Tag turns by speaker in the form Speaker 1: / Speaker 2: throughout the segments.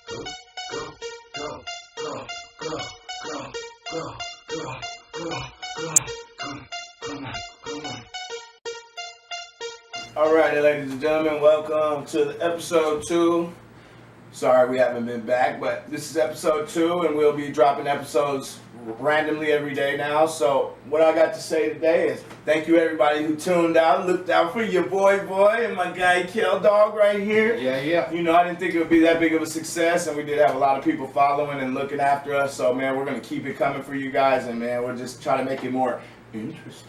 Speaker 1: Alrighty, ladies and gentlemen, welcome to episode 2. Sorry we haven't been back, but this is episode 2, and we'll be dropping episodes randomly every day now. So what I got to say today is thank you everybody who tuned out, looked out for your boy and my guy KellDogg right here.
Speaker 2: Yeah.
Speaker 1: You know, I didn't think it would be that big of a success, and we did have a lot of people following and looking after us. So man, we're gonna keep it coming for you guys, and man, we'll just try to make it more interesting.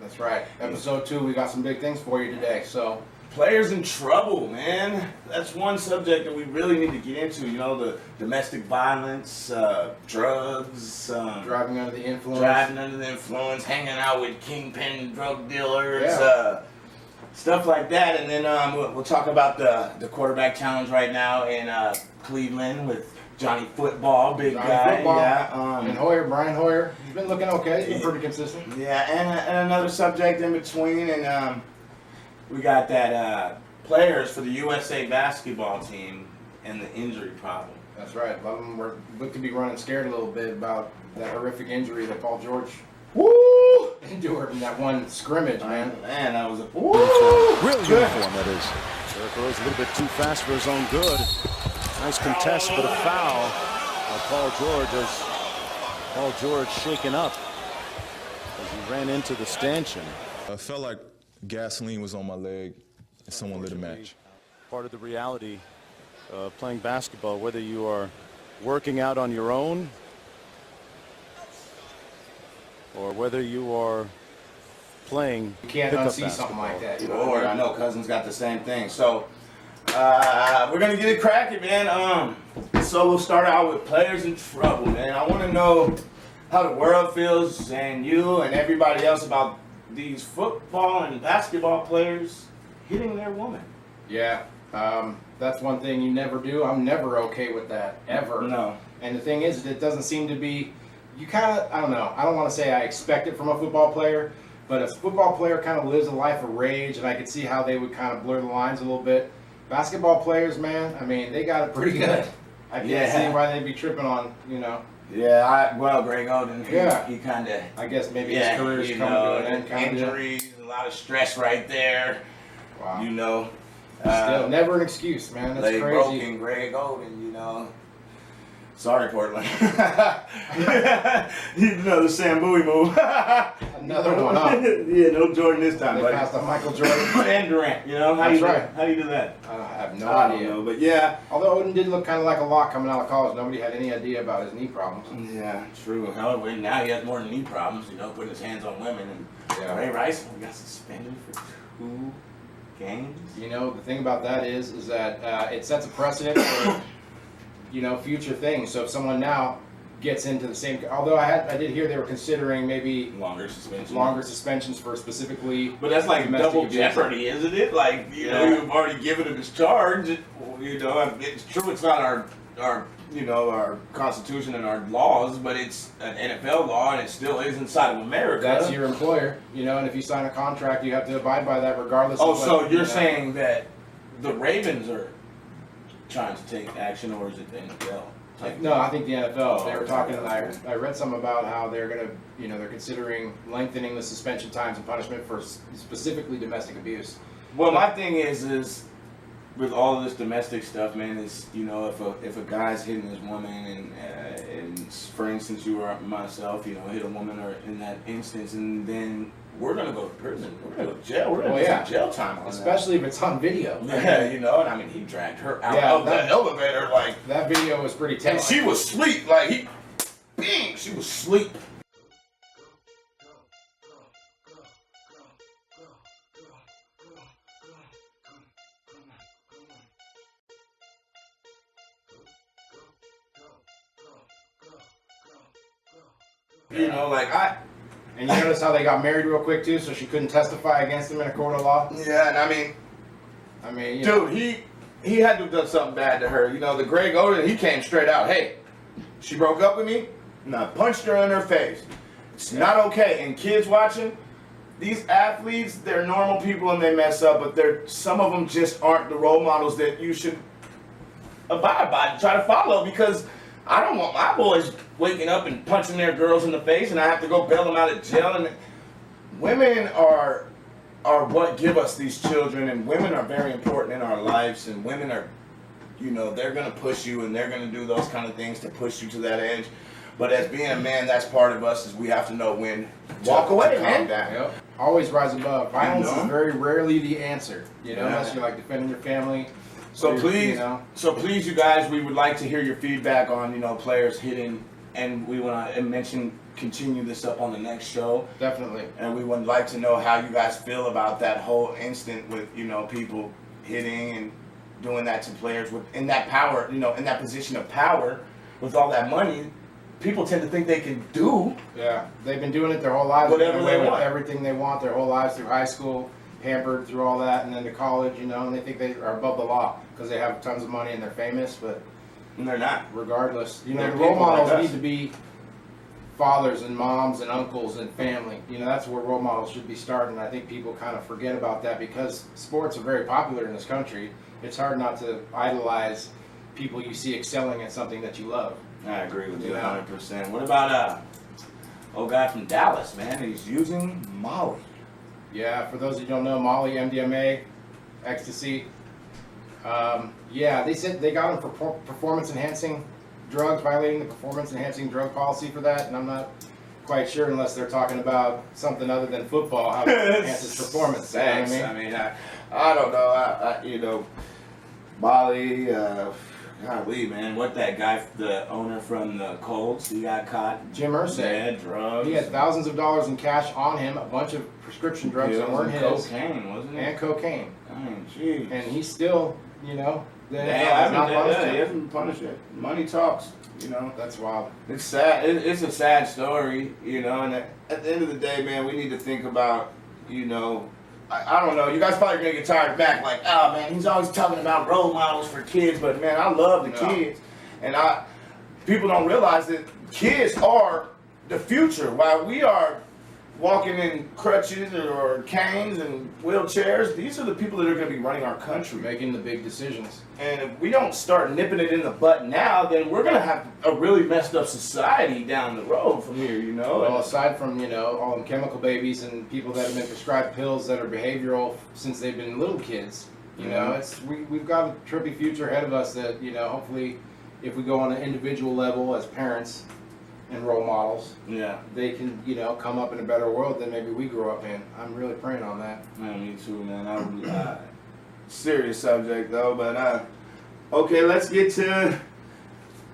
Speaker 2: That's right. Episode 2, we got some big things for you today. So,
Speaker 1: players in trouble, man. That's one subject that we really need to get into. You know, the domestic violence, drugs,
Speaker 2: driving under the influence,
Speaker 1: hanging out with kingpin drug dealers,
Speaker 2: Yeah.
Speaker 1: stuff like that. And then we'll talk about the quarterback challenge right now in Cleveland with Johnny Football, big guy.
Speaker 2: Football.
Speaker 1: Yeah.
Speaker 2: And Brian Hoyer, he's been looking okay. He's been pretty consistent.
Speaker 1: Yeah, and another subject in between, and we got that players for the USA basketball team and the injury problem.
Speaker 2: That's right. A lot of them look to be running scared a little bit about that horrific injury that Paul George endured in that one scrimmage, man.
Speaker 1: Man, that was a
Speaker 3: real uniform, that is. Derrick Rose a little bit too fast for his own good. Nice contest, but a foul by Paul George shaken up as he ran into the stanchion.
Speaker 4: I felt like gasoline was on my leg and someone lit a match.
Speaker 3: Part of the reality of playing basketball, whether you are working out on your own or whether you are playing
Speaker 2: You can't
Speaker 3: pickup
Speaker 2: unsee something
Speaker 3: basketball.
Speaker 2: like that.
Speaker 1: Lord, I know Cousins got the same thing. So we're gonna get it cracking, man. So we'll start out with players in trouble, man. I want to know how the world feels and you and everybody else about these football and basketball players hitting their woman.
Speaker 2: Yeah. That's one thing you never do. I'm never okay with that, ever.
Speaker 1: No.
Speaker 2: And the thing is, it doesn't seem to be, I don't know, I don't want to say I expect it from a football player, but a football player kind of lives a life of rage, and I could see how they would kind of blur the lines a little bit. Basketball players, man, I mean, they got it pretty good. I can't see why they'd be tripping on,
Speaker 1: Yeah, Greg Oden, he kind of,
Speaker 2: I guess maybe his career's coming to an end.
Speaker 1: Injuries, a lot of stress right there.
Speaker 2: Wow.
Speaker 1: Still,
Speaker 2: never an excuse, man. That's crazy.
Speaker 1: Broken Greg Oden, Sorry, Portland. Another Sam Bowie move.
Speaker 2: Another one, huh?
Speaker 1: Yeah, no Jordan this time,
Speaker 2: They
Speaker 1: buddy.
Speaker 2: passed on Michael Jordan.
Speaker 1: And Durant, How
Speaker 2: That's
Speaker 1: do
Speaker 2: right.
Speaker 1: How do you do that?
Speaker 2: I have no
Speaker 1: I
Speaker 2: idea.
Speaker 1: don't know, but yeah.
Speaker 2: Although Oden did look kind of like a lock coming out of college. Nobody had any idea about his knee problems.
Speaker 1: Yeah, true. However, now he has more knee problems, putting his hands on women. And Ray Rice got suspended for 2 games.
Speaker 2: The thing about that is that it sets a precedent for, future things. So if someone now gets into the same, although I did hear they were considering maybe
Speaker 1: Longer suspensions
Speaker 2: for specifically.
Speaker 1: But that's like
Speaker 2: domestic
Speaker 1: double
Speaker 2: abuse.
Speaker 1: jeopardy, isn't it? Like, you've already given him his charge. It's true it's not our Constitution and our laws, but it's an NFL law and it still is inside of America.
Speaker 2: That's your employer, and if you sign a contract, you have to abide by that regardless of
Speaker 1: so you're saying that the Ravens are trying to take action, or is it the NFL?
Speaker 2: No, I think the NFL. They were
Speaker 1: okay.
Speaker 2: talking, and I read some about how they're going to, they're considering lengthening the suspension times and punishment for specifically domestic abuse.
Speaker 1: Well, my thing is with all of this domestic stuff, man, is if a guy's hitting his woman and for instance you or myself, hit a woman or in that instance, and then we're gonna go to prison, we're gonna go to jail, we're gonna get some jail time on
Speaker 2: especially if it's on video.
Speaker 1: Yeah, and I mean he dragged her out of the elevator like
Speaker 2: that video was pretty telling.
Speaker 1: And she was asleep, like she was asleep.
Speaker 2: And you notice how they got married real quick too, so she couldn't testify against him in a court of law.
Speaker 1: Yeah, and I mean, dude, he had to have done something bad to her. The Greg Oden, he came straight out. Hey, she broke up with me, and I punched her in her face. It's not okay. And kids watching, these athletes, they're normal people and they mess up, but some of them just aren't the role models that you should abide by, try to follow, because I don't want my boys waking up and punching their girls in the face, and I have to go bail them out of jail. And women are what give us these children, and women are very important in our lives, and women are, you know, they're gonna push you, and they're gonna do those kind of things to push you to that edge. But as being a man, that's part of us, is we have to know when to walk away,
Speaker 2: calm
Speaker 1: man.
Speaker 2: down. Yep. Always rise above. Violence
Speaker 1: You know?
Speaker 2: is very rarely the answer, you know,
Speaker 1: Yeah.
Speaker 2: unless you're like defending your family.
Speaker 1: So
Speaker 2: or,
Speaker 1: please,
Speaker 2: you know.
Speaker 1: you guys, we would like to hear your feedback on, you know, players hitting, and we want to continue this up on the next show.
Speaker 2: Definitely.
Speaker 1: And we would like to know how you guys feel about that whole instant with, you know, people hitting and doing that to players in that power, you know, in that position of power with all that money. People tend to think they can do.
Speaker 2: Yeah, they've been doing it their whole lives.
Speaker 1: Whatever
Speaker 2: They've
Speaker 1: they
Speaker 2: been away
Speaker 1: want.
Speaker 2: with everything they want their whole lives through high school, pampered through all that, and then to college, you know, and they think they are above the law because they have tons of money and they're famous, but
Speaker 1: And they're not.
Speaker 2: regardless, you know,
Speaker 1: They're
Speaker 2: the role
Speaker 1: people like
Speaker 2: models
Speaker 1: us.
Speaker 2: need to be fathers and moms and uncles and family. You know, that's where role models should be starting. I think people kind of forget about that because sports are very popular in this country. It's hard not to idolize people you see excelling at something that you love.
Speaker 1: I agree with you
Speaker 2: Yeah.
Speaker 1: 100%. What about old guy from Dallas, man? He's using Molly.
Speaker 2: Yeah, for those who don't know, Molly, MDMA, ecstasy. Yeah, they said they got him for performance-enhancing drugs, violating the performance-enhancing drug policy for that, and I'm not quite sure unless they're talking about something other than football, how it enhances performance. You know what I
Speaker 1: Thanks.
Speaker 2: mean?
Speaker 1: I mean, I don't know. I you know, Molly. Golly, man, what that guy, the owner from the Colts, he got caught.
Speaker 2: Jim Irsay.
Speaker 1: Yeah, drugs.
Speaker 2: He had thousands of dollars in cash on him, a bunch of prescription drugs that
Speaker 1: pills
Speaker 2: weren't
Speaker 1: and
Speaker 2: his,
Speaker 1: cocaine, wasn't it?
Speaker 2: and cocaine.
Speaker 1: Dang, jeez.
Speaker 2: And he's still, you know, the NFL
Speaker 1: Yeah,
Speaker 2: has not punished
Speaker 1: he
Speaker 2: him.
Speaker 1: hasn't punished it. Money talks, you know.
Speaker 2: That's wild.
Speaker 1: It's sad. It's a sad story, you know. And at the end of the day, man, we need to think about, you know, I don't know. You guys probably gonna get tired back, like, oh man, he's always talking about role models for kids, but man, I love the kids, and people don't realize that kids are the future. While we are walking in crutches or canes and wheelchairs, these are the people that are going to be running our country.
Speaker 2: Making the big decisions.
Speaker 1: And if we don't start nipping it in the butt now, then we're going to have a really messed up society down the road from here, you know?
Speaker 2: Well, aside from, you know, all them chemical babies and people that have been prescribed pills that are behavioral since they've been little kids, you know, we've got a trippy future ahead of us that, you know, hopefully if we go on an individual level as parents and role models,
Speaker 1: Yeah.
Speaker 2: they can, you know, come up in a better world than maybe we grew up in. I'm really praying on that.
Speaker 1: Man, me too, man. Serious subject, though, but, okay, let's get to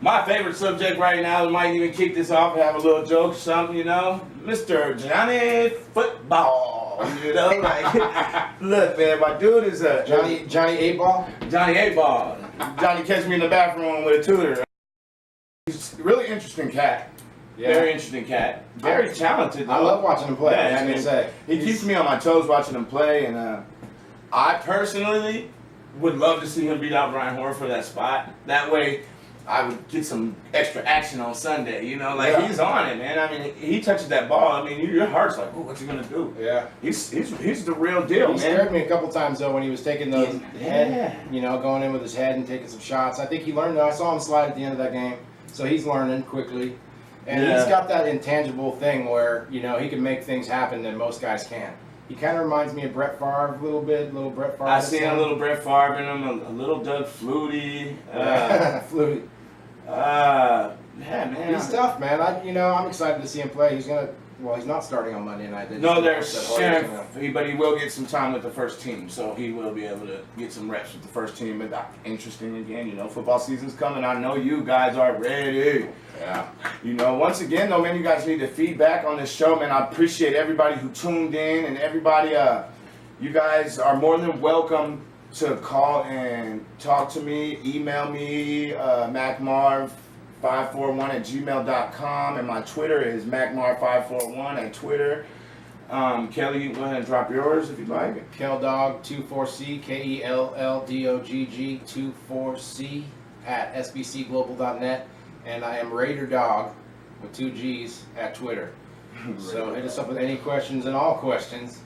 Speaker 1: my favorite subject right now. We might even kick this off and have a little joke or something, you know? Mr. Johnny Football, you know? Like, look, man, my dude is a...
Speaker 2: Johnny 8 Ball?
Speaker 1: Johnny 8-Ball. Johnny catch me in the bathroom with a tutor. He's a really interesting cat.
Speaker 2: Yeah.
Speaker 1: Very interesting cat. Very talented, though.
Speaker 2: I love watching him play.
Speaker 1: Yeah,
Speaker 2: I was
Speaker 1: I
Speaker 2: gonna
Speaker 1: mean,
Speaker 2: say.
Speaker 1: he keeps me on my toes watching him play, and I personally would love to see him beat out Brian Hoare for that spot. That way, I would get some extra action on Sunday. You know, like he's on it, man. I mean, he touches that ball. I mean, your heart's like, oh, what's he gonna do?
Speaker 2: Yeah.
Speaker 1: He's the real deal,
Speaker 2: He
Speaker 1: man.
Speaker 2: scared me a couple times though when he was taking those
Speaker 1: Yeah.
Speaker 2: head, you know, going in with his head and taking some shots. I think he learned though. I saw him slide at the end of that game, so he's learning quickly. And
Speaker 1: Yeah.
Speaker 2: he's got that intangible thing where, you know, he can make things happen that most guys can't. He kind of reminds me of Brett Favre a little bit, little Brett Favre.
Speaker 1: I seen a little Brett Favre in him, a little Doug Flutie.
Speaker 2: Flutie.
Speaker 1: Yeah, man.
Speaker 2: He's tough, man. I'm excited to see him play. He's not starting on Monday night. They
Speaker 1: No,
Speaker 2: just
Speaker 1: they're
Speaker 2: announced that Hoyer's
Speaker 1: sharing, but he will get some time with the first team, so he will be able to get some reps with the first team. But interesting again, you know, football season's coming. I know you guys are ready.
Speaker 2: Yeah.
Speaker 1: You know, once again, though, man, you guys need to feedback on this show, man. I appreciate everybody who tuned in, and everybody, you guys are more than welcome to call and talk to me, email me, macmarv541@gmail.com, and my Twitter is macmarv541 at Twitter. Kelly, you go ahead and drop yours if you'd like.
Speaker 2: KellDogg 24C, KellDogg 24C at sbcglobal.net, and I am Raider Dog with 2 G's at Twitter. So hit us up with any questions and all questions,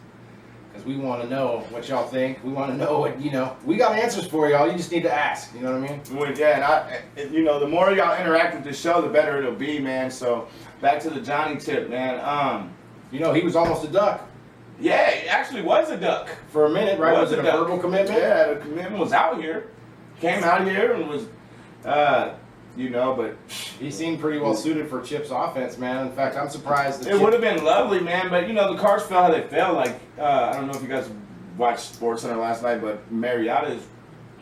Speaker 2: because we want to know what y'all think. We want to know what, we got answers for y'all. You just need to ask. You know what I mean?
Speaker 1: Well, yeah, and the more y'all interact with the show, the better it'll be, man. So back to the Johnny tip, man.
Speaker 2: He was almost a Duck
Speaker 1: Yeah, it actually was a Duck.
Speaker 2: for a minute, right? Was it a
Speaker 1: Duck.
Speaker 2: verbal commitment?
Speaker 1: Yeah, the commitment was out here. Came out here and was, but
Speaker 2: He seemed pretty well suited for Chip's offense, man. In fact, I'm surprised that
Speaker 1: it would have been lovely, man. But the cards fell how they fell. Like I don't know if you guys watched SportsCenter last night, but Mariota is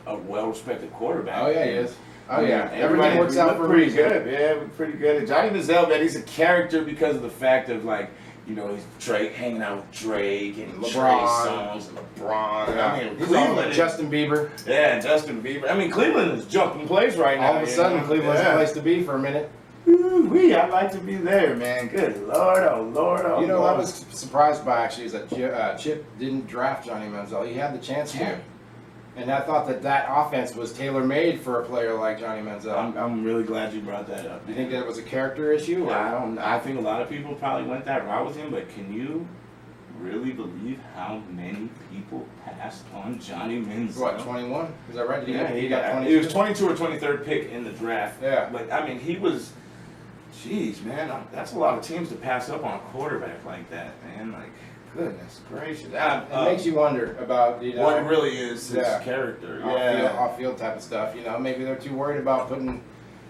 Speaker 1: a well-respected quarterback.
Speaker 2: Oh yeah, he is. Oh yeah,
Speaker 1: Everybody
Speaker 2: everything works out for a
Speaker 1: pretty
Speaker 2: reason.
Speaker 1: good. Yeah, pretty good. And Johnny Manziel, man, he's a character because of the fact of he's Drake hanging out with Drake and
Speaker 2: LeBron.
Speaker 1: Trey Songz and LeBron.
Speaker 2: Yeah.
Speaker 1: I mean,
Speaker 2: He's
Speaker 1: Cleveland.
Speaker 2: all Justin Bieber.
Speaker 1: Yeah, Justin Bieber. I mean, Cleveland is jumping place right now.
Speaker 2: All of a sudden, Cleveland's the place to be for a minute.
Speaker 1: Ooh-wee, I'd like to be there, man. Good Lord, oh Lord, oh
Speaker 2: I
Speaker 1: Lord.
Speaker 2: was surprised by actually is that Chip didn't draft Johnny Manziel. He had the chance to.
Speaker 1: Yeah.
Speaker 2: And I thought that offense was tailor-made for a player like Johnny Manziel.
Speaker 1: I'm really glad you brought that up.
Speaker 2: You think that was a character issue? Or?
Speaker 1: I think a lot of people probably went that route with him, but can you really believe how many people passed on Johnny Manziel?
Speaker 2: What, 21? Is that right? He got 22?
Speaker 1: He was 22 or 23rd pick in the draft.
Speaker 2: Yeah.
Speaker 1: But I mean, he was. Jeez, man, that's a lot of teams to pass up on a quarterback like that, man. Like, goodness gracious.
Speaker 2: It makes you wonder about
Speaker 1: what it really is, his character.
Speaker 2: Off-field type of stuff. Maybe they're too worried about putting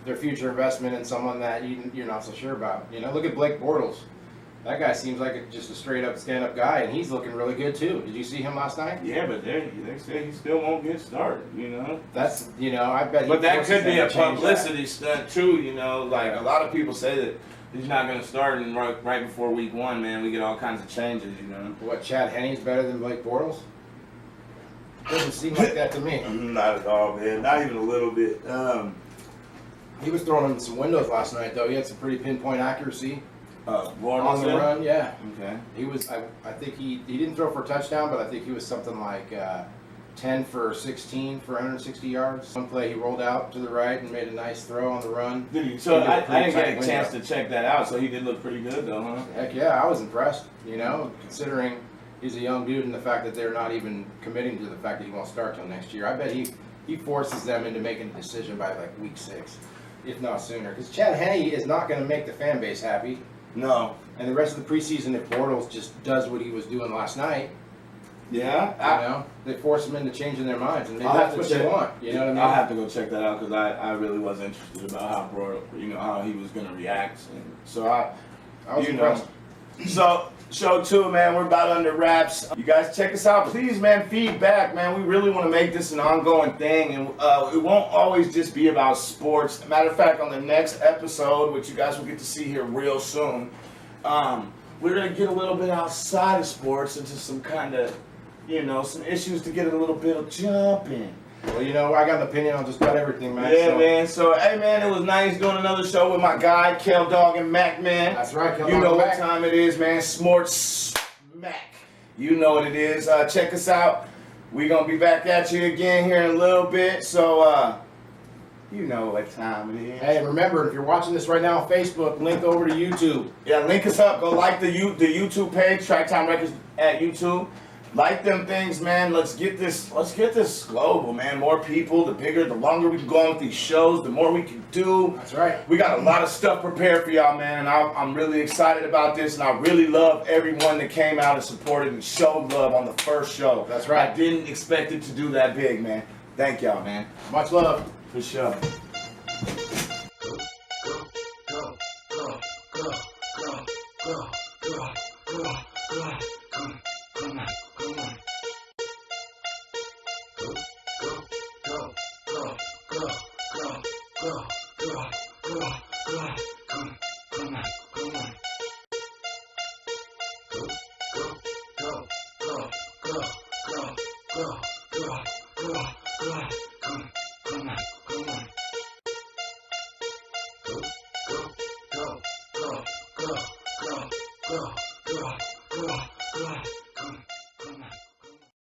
Speaker 2: their future investment in someone that you're not so sure about. Look at Blake Bortles. That guy seems like just a straight-up stand-up guy, and he's looking really good too. Did you see him last night?
Speaker 1: Yeah, but they say he still won't get started.
Speaker 2: That's I bet.
Speaker 1: But that could be a publicity stunt too. Like a lot of people say that he's not going to start, and right before week 1, man, we get all kinds of changes.
Speaker 2: What, Chad Henne's better than Blake Bortles? Doesn't seem like that to me.
Speaker 1: Not at all, man. Not even a little bit.
Speaker 2: He was throwing in some windows last night, though. He had some pretty pinpoint accuracy on the run. Yeah.
Speaker 1: Okay.
Speaker 2: He was. I think he didn't throw for a touchdown, but I think he was something like 10 for 16 for 160 yards. One play he rolled out to the right and made a nice throw on the run.
Speaker 1: Did he? So I didn't get a chance to check that out. So he did look pretty good, though, huh?
Speaker 2: Heck yeah, I was impressed. Considering he's a young dude and the fact that they're not even committing to the fact that he won't start till next year. I bet he forces them into making a decision by like week 6, if not sooner. Because Chad Henne is not going to make the fan base happy.
Speaker 1: No.
Speaker 2: And the rest of the preseason, if Bortles just does what he was doing last night,
Speaker 1: yeah,
Speaker 2: they force him into changing their minds, and maybe
Speaker 1: I'll
Speaker 2: that's
Speaker 1: have
Speaker 2: what
Speaker 1: to
Speaker 2: they
Speaker 1: check.
Speaker 2: want. You know what I mean?
Speaker 1: I'll have to go check that out because I really was interested about how how he was gonna react, and so I
Speaker 2: was impressed.
Speaker 1: So show 2, man, we're about under wraps. You guys check us out, please, man. Feedback, man. We really want to make this an ongoing thing, and it won't always just be about sports. Matter of fact, on the next episode, which you guys will get to see here real soon, we're gonna get a little bit outside of sports into some kind of some issues to get a little bit of jumping.
Speaker 2: Well, I got an opinion on just about everything, man.
Speaker 1: Yeah, man. So, hey, man, it was nice doing another show with my guy, KellDogg and Mac, man.
Speaker 2: That's right, KellDogg
Speaker 1: You know
Speaker 2: and
Speaker 1: what
Speaker 2: Mac.
Speaker 1: time it is, man. Smorts Mac. You know what it is. Check us out. We're going to be back at you again here in a little bit. So, you know what time it is.
Speaker 2: Hey, remember, if you're watching this right now on Facebook, link over to YouTube.
Speaker 1: Yeah, link us up. Go like the YouTube page, Track Time Records at YouTube. Like them things, man. Let's get this global, man. More people, the longer we can go on with these shows, the more we can do.
Speaker 2: That's right.
Speaker 1: We got a lot of stuff prepared for y'all, man, and I'm really excited about this, and I really love everyone that came out and supported and showed love on the first show.
Speaker 2: That's right.
Speaker 1: I didn't expect it to do that big, man. Thank y'all, man.
Speaker 2: Much love.
Speaker 1: For sure.